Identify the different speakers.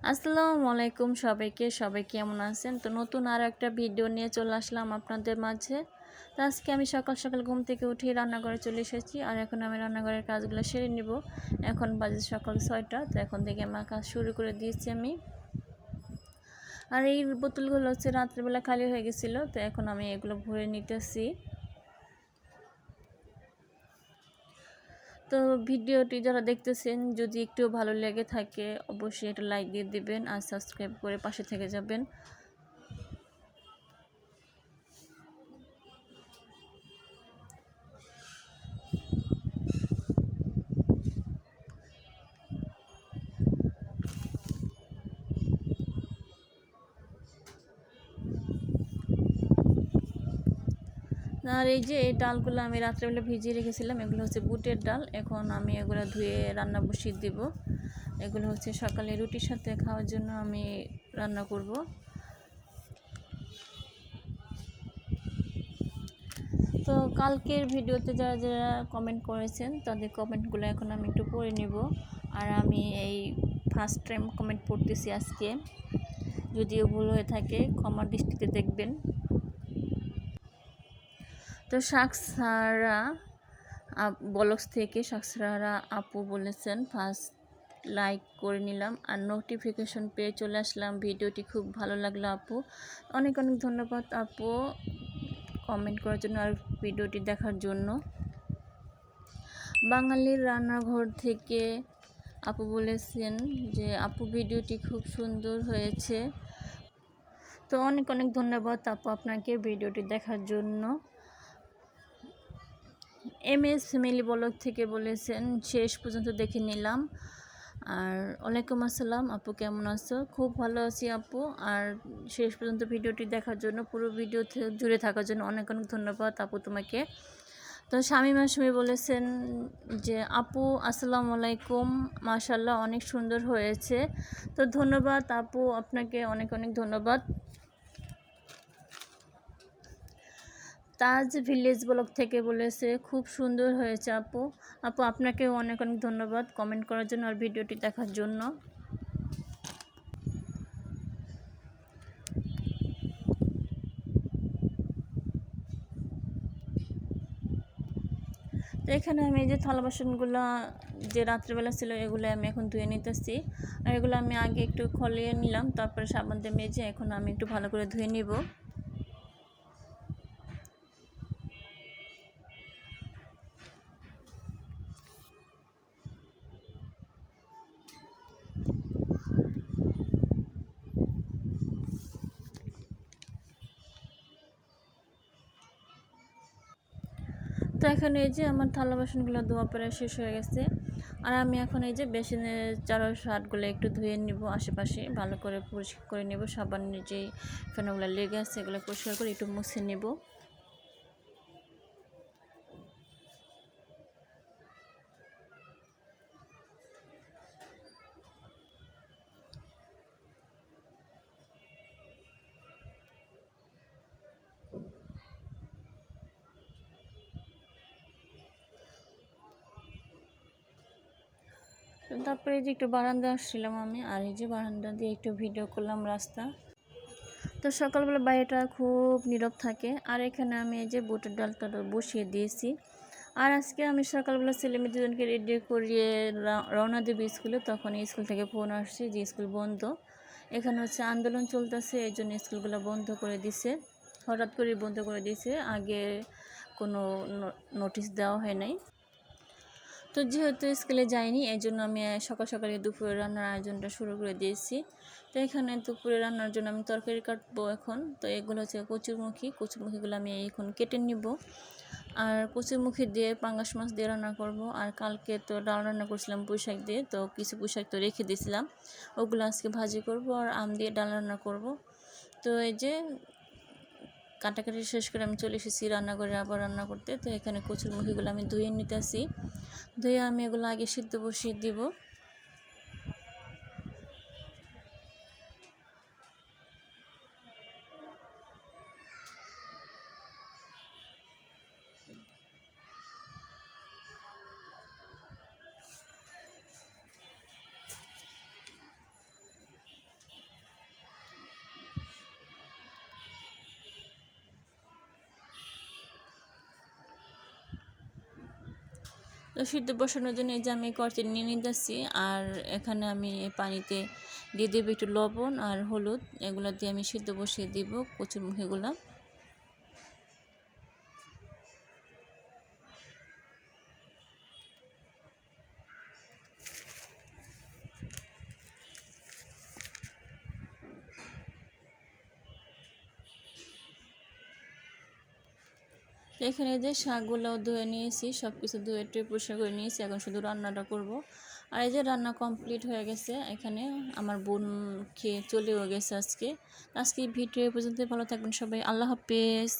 Speaker 1: আসসালামু আলাইকুম সবাই কেমন আছেন? তো নতুন আর একটা ভিডিও নিয়ে চলে আসলাম আপনাদের মাঝে। তো আজকে আমি সকাল সকাল ঘুম থেকে উঠেই রান্নাঘরে চলে এসেছি, আর এখন আমি রান্নাঘরের কাজগুলো সেরে নিব। এখন বাজে সকাল 6টা, তো এখন থেকে আমার কাজ শুরু করে দিয়েছি আমি। আর এই বোতলগুলো হচ্ছে রাত্রিবেলা খালি হয়ে গেছিলো, তো এখন আমি এগুলো ভরে নিতেছি। তো ভিডিওটি যারা দেখতেছেন, যদি একটু ভালো লেগে থাকে অবশ্যই একটা লাইক দিয়ে দিবেন আর সাবস্ক্রাইব করে পাশে থেকে যাবেন। আর এই যে এই ডালগুলো আমি রাত্রেবেলা ভিজিয়ে রেখেছিলাম, এগুলো হচ্ছে বুটের ডাল। এখন আমি এগুলো ধুয়ে রান্না বসিয়ে দেব। এগুলো হচ্ছে সকালে রুটির সাথে খাওয়ার জন্য আমি রান্না করব। তো কালকের ভিডিওতে যারা যারা কমেন্ট করেছেন তাদের কমেন্টগুলো এখন আমি একটু পড়ে নেব। আর আমি এই ফার্স্ট টাইম কমেন্ট পড়তেছি আজকে, যদিও ভুল হয়ে থাকে ক্ষমার দৃষ্টিতে দেখবেন। তো সাকসারা ব্লগস থেকে সাকসারা আপু বলেছেন, ফার্স্ট লাইক করে নিলাম আর নোটিফিকেশন পেয়ে চলে আসলাম, ভিডিওটি খুব ভালো লাগলো আপু। অনেক অনেক ধন্যবাদ আপু কমেন্ট করার জন্য আর ভিডিওটি দেখার জন্য। বাঙালির রান্নাঘর থেকে আপু বলেছেন যে আপু ভিডিওটি খুব সুন্দর হয়েছে। তো অনেক অনেক ধন্যবাদ আপু আপনাকে ভিডিওটি দেখার জন্য। MS ফ্যামিলি ব্লগ থেকে বলেছেন শেষ পর্যন্ত দেখে নিলাম। আর ওয়ালাইকুম আসসালাম আপু, কেমন আছো? খুব ভালো আছি আপু। আর শেষ পর্যন্ত ভিডিওটি দেখার জন্য, পুরো ভিডিও জুড়ে থাকার জন্য অনেক অনেক ধন্যবাদ আপু তোমাকে। তো শামিমা সুমি বলেছেন যে আপু আসসালামু আলাইকুম, মাশাআল্লাহ অনেক সুন্দর হয়েছে। তো ধন্যবাদ আপু, আপনাকে অনেক অনেক ধন্যবাদ। তাজ ভিলেজ ব্লগ থেকে বলেছে খুব সুন্দর হয়েছে আপু। আপু আপনাকেও অনেক অনেক ধন্যবাদ কমেন্ট করার জন্য আর ভিডিওটি দেখার জন্য। তো এখানে আমি এই যে থালা বাসনগুলো যে রাত্রেবেলা ছিল এগুলো আমি এখন ধুয়ে নিতেছি। আর এগুলো আমি আগে একটু খলিয়ে নিলাম, তারপরে সাবান দিয়ে মেজে এখন আমি একটু ভালো করে ধুয়ে নিব। তো এখন এই যে আমার থালা বাসনগুলো ধোয়া প্রায় শেষ হয়ে গেছে। আর আমি এখন এই যে বেসিনের চারো শার্টগুলো একটু ধুয়ে নিব, আশেপাশে ভালো করে পরিষ্কার করে নেব। সাবানের যে ফেনাগুলো লেগে আছে এগুলো পরিষ্কার করে একটু মুছে নেব। তারপরে এই যে একটু বারান্দা আসছিলাম আমি, আর এই যে বারান্দা দিয়ে একটু ভিডিও করলাম রাস্তা। তো সকালবেলা বাইরেটা খুব নীরব থাকে। আর এখানে আমি এই যে বুটের ডালটা বসিয়ে দিয়েছি। আর আজকে আমি সকালবেলা ছেলেমেয়ে দুজনকে রেডি করিয়ে রওনা দেবো স্কুলে, তখন স্কুল থেকে ফোন আসছে যে স্কুল বন্ধ। এখানে হচ্ছে আন্দোলন চলতেছে, এই জন্য স্কুলগুলো বন্ধ করে দিছে, হঠাৎ করে বন্ধ করে দিছে, আগে কোনো নোটিশ দেওয়া হয় নাই। তো যেহেতু স্কুলে যাইনি এই জন্য আমি সকাল সকালে দুপুরে রান্নার আয়োজনটা শুরু করে দিয়েছি। তো এখানে দুপুরে রান্নার জন্য আমি তরকারি কাটবো এখন। তো এগুলো হচ্ছে কচুরমুখিগুলো আমি এখন কেটে নিব। আর কচুরমুখি দিয়ে পাঙ্গাস মাছ দিয়ে রান্না করব। আর কালকে তো ডাল রান্না করছিলাম পুঁইশাক দিয়ে, তো কিছু পুঁইশাক তো রেখে দিয়েছিলাম, ওগুলো আজকে ভাজি করব আর আম দিয়ে ডাল রান্না করব। তো এই যে কাটাকাটি শেষ করে আমি চলে এসেছি রান্নাঘরে আবার রান্না করতে। তো এখানে কচুরমুখিগুলো আমি ধুয়ে নিতেছি, ধুয়ে আমি এগুলো আগে সিদ্ধ বসিয়ে দিব। তো সিদ্ধ বসানোর জন্য এই যে আমি কড়াইতে নিয়ে নিতেছি, আর এখানে আমি পানিতে দিয়ে দেবো একটু লবণ আর হলুদ, এগুলো দিয়ে আমি সিদ্ধ বসিয়ে দিব কচুরমুখিগুলো। এখানে যে শাকগুলোও ধুয়ে নিয়েছি, সব কিছু ধুয়ে একটু পরিষ্কার করে নিয়েছি, এখন শুধু রান্নাটা করব। আর এই যে রান্না কমপ্লিট হয়ে গেছে, এখানে আমার বোন খেয়ে চলেও গেছে আজকে। আজকে ভিডিও পর্যন্ত, ভালো থাকবেন সবাই, আল্লাহ হাফেজ।